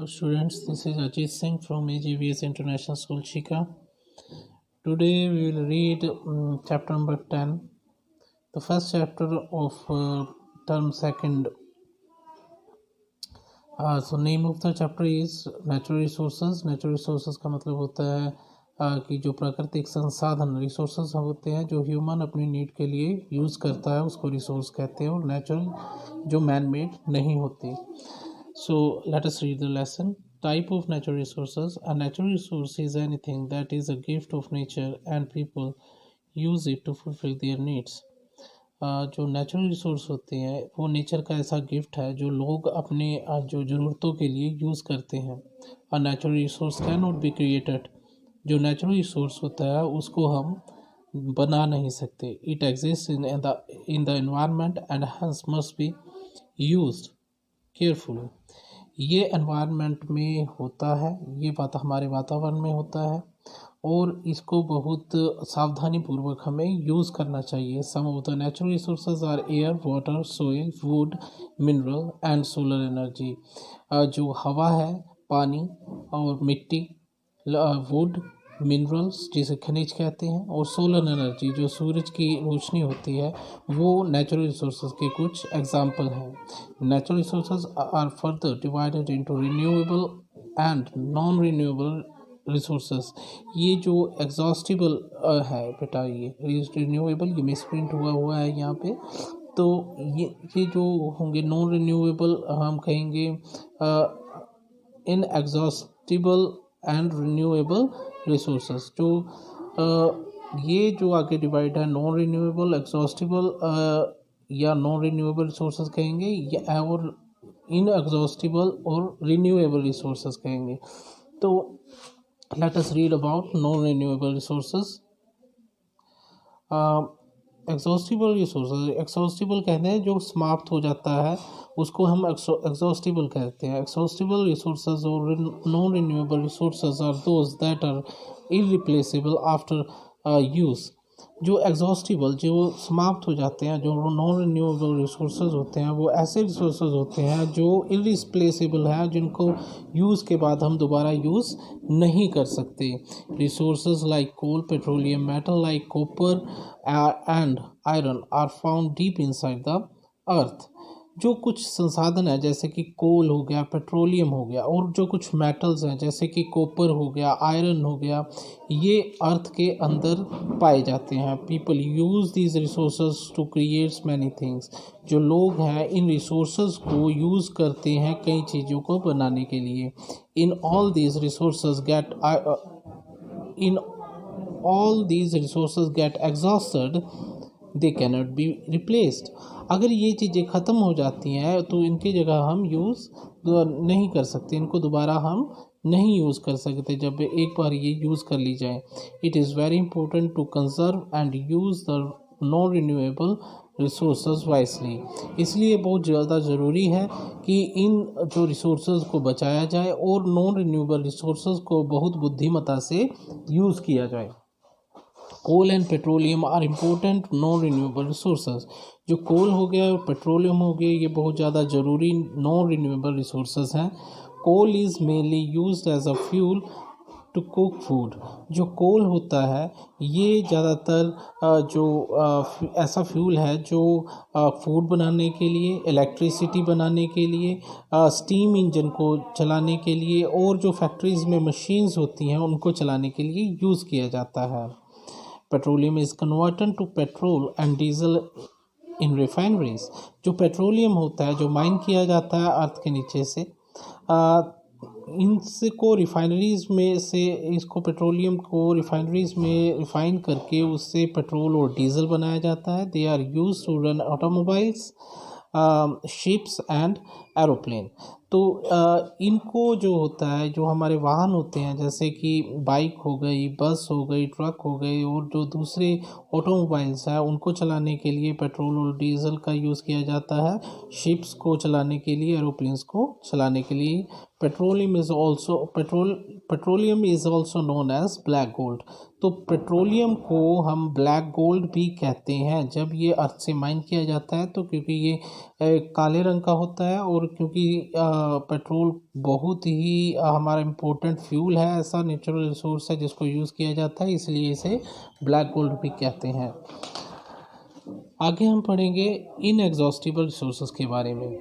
students, this is Ajit Singh from AGVS International School, Chika. Today we will read chapter number 10, the first chapter of term second. So name of the chapter is natural resources. Natural resources का मतलब होता है कि जो प्राकृतिक संसाधन resources होते हैं जो ह्यूमन अपनी नीड के लिए यूज़ करता है उसको रिसोर्स कहते हैं, और नेचुरल जो मैन मेड नहीं होते. So let us read the lesson. Type of natural resources. A natural resource is anything that is a gift of nature and people use it to fulfill their needs. जो natural resource होते हैं वो nature का ऐसा gift है जो लोग अपने जो ज़रूरतों के लिए यूज़ करते हैं. A natural resource can not be created. जो नेचुरल रिसोर्स होता है उसको हम बना नहीं सकते. It exist in the environment and hence must be used carefully. ये एनवायरनमेंट में होता है, ये बात हमारे वातावरण में होता है और इसको बहुत सावधानी पूर्वक हमें यूज़ करना चाहिए. Some of the natural resources are air, water, soil, wood, mineral and solar energy. जो हवा है, पानी और मिट्टी, वुड, मिनरल्स जिसे खनिज कहते हैं, और सोलर एनर्जी जो सूरज की रोशनी होती है, वो नेचुरल रिसोर्सेज के कुछ एग्जाम्पल हैं. Natural resources are further divided into renewable and non renewable resources. ये जो एग्जॉस्टिबल है बेटा, ये रिन्यूएबल, ये मिसप्रिंट हुआ है यहाँ पे. तो ये जो होंगे नॉन रिन्यूएबल हम कहेंगे इन एग्जॉस्टिबल एंड रिन्यूएबल रिसोर्सेज. जो ये जो आगे डिवाइड है नॉन रिन्यूएबल, एग्जॉस्टिबल या नॉन रिन्यूएबल रिसोर्सेज कहेंगे, या और इन एग्जॉस्टिबल और रिन्यूएबल रिसोर्सेज कहेंगे. तो let us read about non renewable resources. Exhaustible resources, exhaustible कहते हैं जो समाप्त हो जाता है उसको हम एग्जॉस्टिबल कहते हैं. एग्जॉस्टिबल रिसोर्सेज और non renewable resources are those that are irreplaceable after use. जो एग्जॉस्टिबल, जो समाप्त हो जाते हैं, जो नॉन रिन्यूएबल रिसोर्सेज होते हैं, वो ऐसे रिसोर्सेज होते हैं जो इररिप्लेसेबल हैं, जिनको यूज़ के बाद हम दोबारा यूज़ नहीं कर सकते. Resources like coal, petroleum, metal like copper and iron are found deep inside the earth. जो कुछ संसाधन है जैसे कि कोल हो गया, पेट्रोलियम हो गया, और जो कुछ मेटल्स हैं जैसे कि कॉपर हो गया, आयरन हो गया, ये अर्थ के अंदर पाए जाते हैं. People use these resources to create many things. जो लोग हैं इन रिसोर्सेज को यूज़ करते हैं कई चीज़ों को बनाने के लिए. In all these resources get exhausted, they cannot be replaced. अगर ये चीज़ें ख़त्म हो जाती हैं तो इनकी जगह हम यूज़ नहीं कर सकते, इनको दोबारा हम नहीं यूज़ कर सकते जब एक बार ये यूज़ कर ली जाए. It is very important to conserve and use the non renewable resources wisely. इसलिए बहुत ज़्यादा ज़रूरी है कि इन जो रिसोर्सेज को बचाया जाए और नॉन रिन्यूएबल रिसोर्सेज को बहुत बुद्धिमत्ता से यूज़ किया जाए. Coal and petroleum are important non renewable resources. जो कोल हो गया और पेट्रोलियम हो गया, ये बहुत ज़्यादा ज़रूरी नॉन रिन्यूएबल रिसोर्सेज हैं. Coal is mainly used as a fuel to cook food. जो कोल होता है ये ज़्यादातर जो ऐसा फ्यूल है जो फूड बनाने के लिए, इलेक्ट्रिसिटी बनाने के लिए, स्टीम इंजन को चलाने के लिए, और जो फैक्ट्रीज़ में मशीन्स होती हैं उनको चलाने के लिए यूज़ किया जाता है. Petroleum is converted to petrol and diesel in refineries. जो पेट्रोलियम होता है जो माइन किया जाता है अर्थ के नीचे से, इनको रिफाइनरीज में से इसको पेट्रोलियम को रिफाइनरीज में रिफाइन करके उससे पेट्रोल और डीजल बनाया जाता है. They are used to run automobiles, ships and aeroplane. तो इनको जो होता है, जो हमारे वाहन होते हैं जैसे कि बाइक हो गई, बस हो गई, ट्रक हो गई, और जो दूसरे ऑटोमोबाइल्स हैं उनको चलाने के लिए पेट्रोल और डीजल का यूज़ किया जाता है. शिप्स को चलाने के लिए, एरोप्लेन्स को चलाने के लिए. Petroleum is also known as black gold. तो पेट्रोलियम को हम ब्लैक गोल्ड भी कहते हैं जब ये अर्थ से माइन किया जाता है, तो क्योंकि ये काले रंग का होता है और क्योंकि पेट्रोल बहुत ही हमारा इम्पोर्टेंट फ्यूल है, ऐसा नेचुरल रिसोर्स है जिसको यूज़ किया जाता है, इसलिए इसे ब्लैक गोल्ड भी कहते हैं। आगे हम पढ़ेंगे इनएग्जॉस्टिबल रिसोर्सेज के बारे में।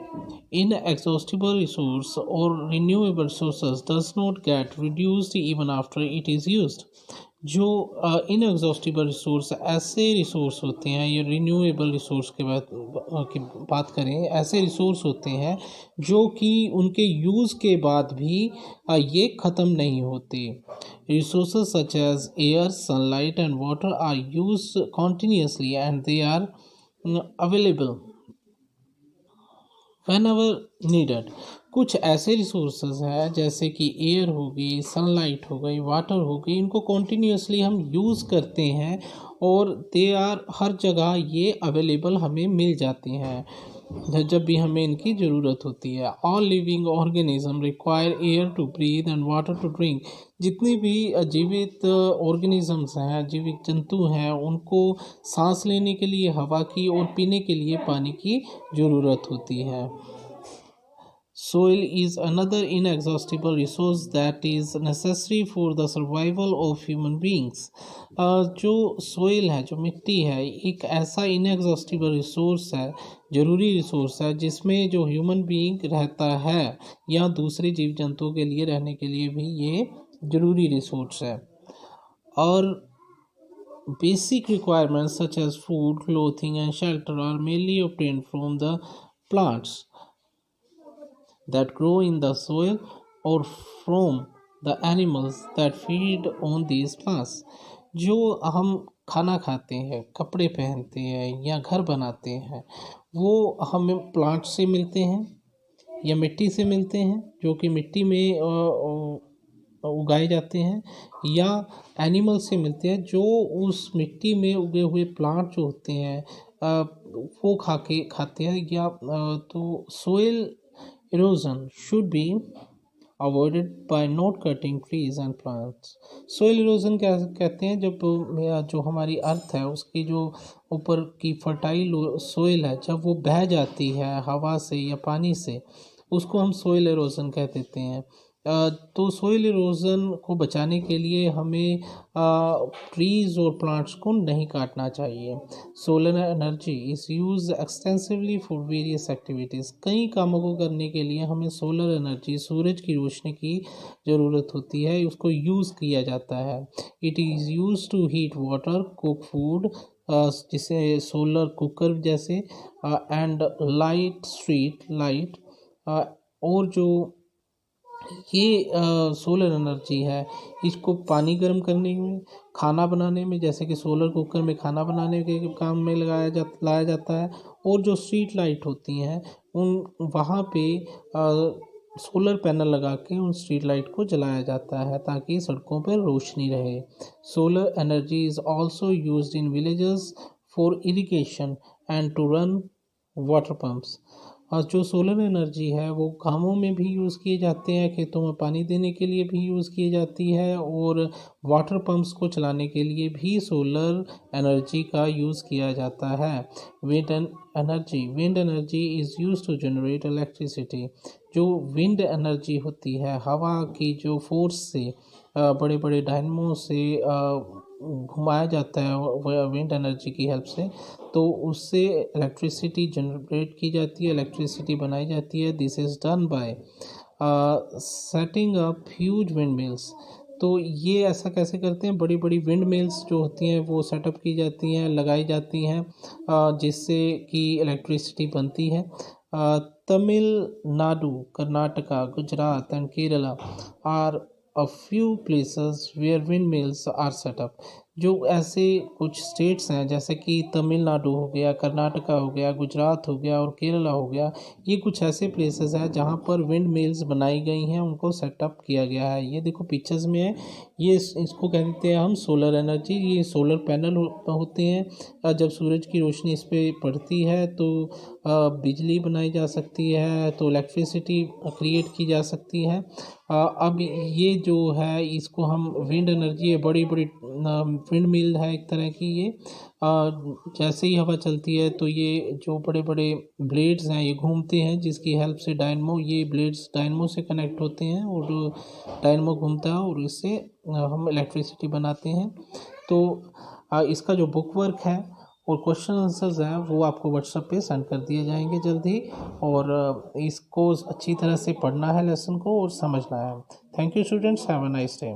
इनएग्जॉस्टिबल रिसोर्स और renewable resources does not gate reduced even after it is used. जो इनएग्जॉस्टिबल रिसोर्स ऐसे रिसोर्स होते हैं, या रिन्यूएबल रिसोर्स की बात करें, ऐसे रिसोर्स होते हैं जो कि उनके यूज़ के बाद भी ये ख़त्म नहीं होते। Resources such as air, sunlight and water are used continuously and they are available whenever needed। कुछ ऐसे रिसोर्सेज हैं जैसे कि एयर हो गई, सनलाइट हो गई, वाटर हो गई, इनको कॉन्टीन्यूसली हम यूज़ करते हैं और दे आर हर जगह ये अवेलेबल हमें मिल जाते हैं जब भी हमें इनकी ज़रूरत होती है। All living organism require air to breathe and water to drink. जितनी भी जीवित ऑर्गेनिजम्स हैं, जीवित जंतु हैं, उनको सांस लेने के लिए हवा की और पीने के लिए पानी की ज़रूरत होती है। Soil is another inexhaustible resource that is necessary for the survival of human beings। जो सोइल है, जो मिट्टी है, एक ऐसा इनएग्जॉस्टिबल रिसोर्स है, ज़रूरी रिसोर्स है, जिसमें जो ह्यूमन बीइंग रहता है या दूसरे जीव जंतुओं के लिए रहने के लिए भी ये ज़रूरी रिसोर्स है। और basic requirements such as food, clothing and shelter are mainly obtained from the plants that grow in the soil or from the animals that feed on these plants। जो हम खाना खाते हैं, कपड़े पहनते हैं या घर बनाते हैं, वो हमें प्लांट से मिलते हैं या मिट्टी से मिलते हैं, जो कि मिट्टी में उगाए जाते हैं, या एनिमल से मिलते हैं जो उस मिट्टी में उगे हुए प्लांट जो होते हैं वो खाते हैं। या तो soil erosion should be avoided by not cutting trees and plants। soil erosion क्या कहते हैं, जब जो हमारी अर्थ है उसकी जो ऊपर की फर्टाइल सोइल है, जब वो बह जाती है हवा से या पानी से, उसको हम सोइल erosion कह देते हैं। तो सोइल इरोजन को बचाने के लिए हमें ट्रीज़ और प्लांट्स को नहीं काटना चाहिए। Solar energy is use extensively for various activities. कई कामों को करने के लिए हमें सोलर एनर्जी, सूरज की रोशनी की ज़रूरत होती है, उसको यूज़ किया जाता है। It is use to heat water, cook food, जिसे सोलर कुकर जैसे, एंड लाइट स्ट्रीट लाइट। और जो ये सोलर एनर्जी है, इसको पानी गर्म करने में, खाना बनाने में, जैसे कि सोलर कुकर में खाना बनाने के काम में लाया जाता है। और जो स्ट्रीट लाइट होती हैं उन वहाँ पे सोलर पैनल लगा के उन स्ट्रीट लाइट को जलाया जाता है ताकि सड़कों पर रोशनी रहे। Solar energy is also used in villages for irrigation and to run water pumps. और जो सोलर एनर्जी है वो कामों में भी यूज़ किए जाते हैं, खेतों में पानी देने के लिए भी यूज़ की जाती है, और वाटर पंप्स को चलाने के लिए भी सोलर एनर्जी का यूज़ किया जाता है। Wind energy is use to generate electricity. जो विंड एनर्जी होती है, हवा की जो फोर्स से, बड़े बड़े डायनमो से घुमाया जाता है विंड एनर्जी की हेल्प से, तो उससे इलेक्ट्रिसिटी जनरेट की जाती है, इलेक्ट्रिसिटी बनाई जाती है। This is done by setting up huge wind mills. तो ये ऐसा कैसे करते हैं, बड़ी बड़ी विंड मिल्स जो होती हैं वो सेटअप की जाती हैं, लगाई जाती हैं, जिससे कि इलेक्ट्रिसिटी बनती है। Tamil Nadu, Karnataka, Gujarat and Kerala are a few places where windmills are set up। जो ऐसे कुछ स्टेट्स हैं जैसे कि तमिलनाडु हो गया, कर्नाटका हो गया, गुजरात हो गया और केरला हो गया, ये कुछ ऐसे प्लेसेस हैं जहाँ पर विंड मिल्स बनाई गई हैं, उनको सेटअप किया गया है। ये देखो पिक्चर्स में है, ये इसको कहते हैं हम सोलर एनर्जी। ये सोलर पैनल होते हैं, जब सूरज की रोशनी इस पर पड़ती है तो बिजली बनाई जा सकती है, तो इलेक्ट्रिसिटी क्रिएट की जा सकती है। अब ये जो है इसको हम विंड एनर्जी, बड़ी बड़ी विंड मिल है एक तरह की ये। जैसे ही हवा चलती है तो ये जो बड़े बड़े ब्लेड्स हैं ये घूमते हैं, जिसकी हेल्प से डायनमो, ये ब्लेड्स डायनमो से कनेक्ट होते हैं और डायनमो घूमता है और इससे हम इलेक्ट्रिसिटी बनाते हैं। तो इसका जो बुक वर्क है और क्वेश्चन आंसर्स हैं वो आपको व्हाट्सएप पे सेंड कर दिए जाएंगे जल्द ही, और इसको अच्छी तरह से पढ़ना है लेसन को और समझना है। Thank you students, have a nice day.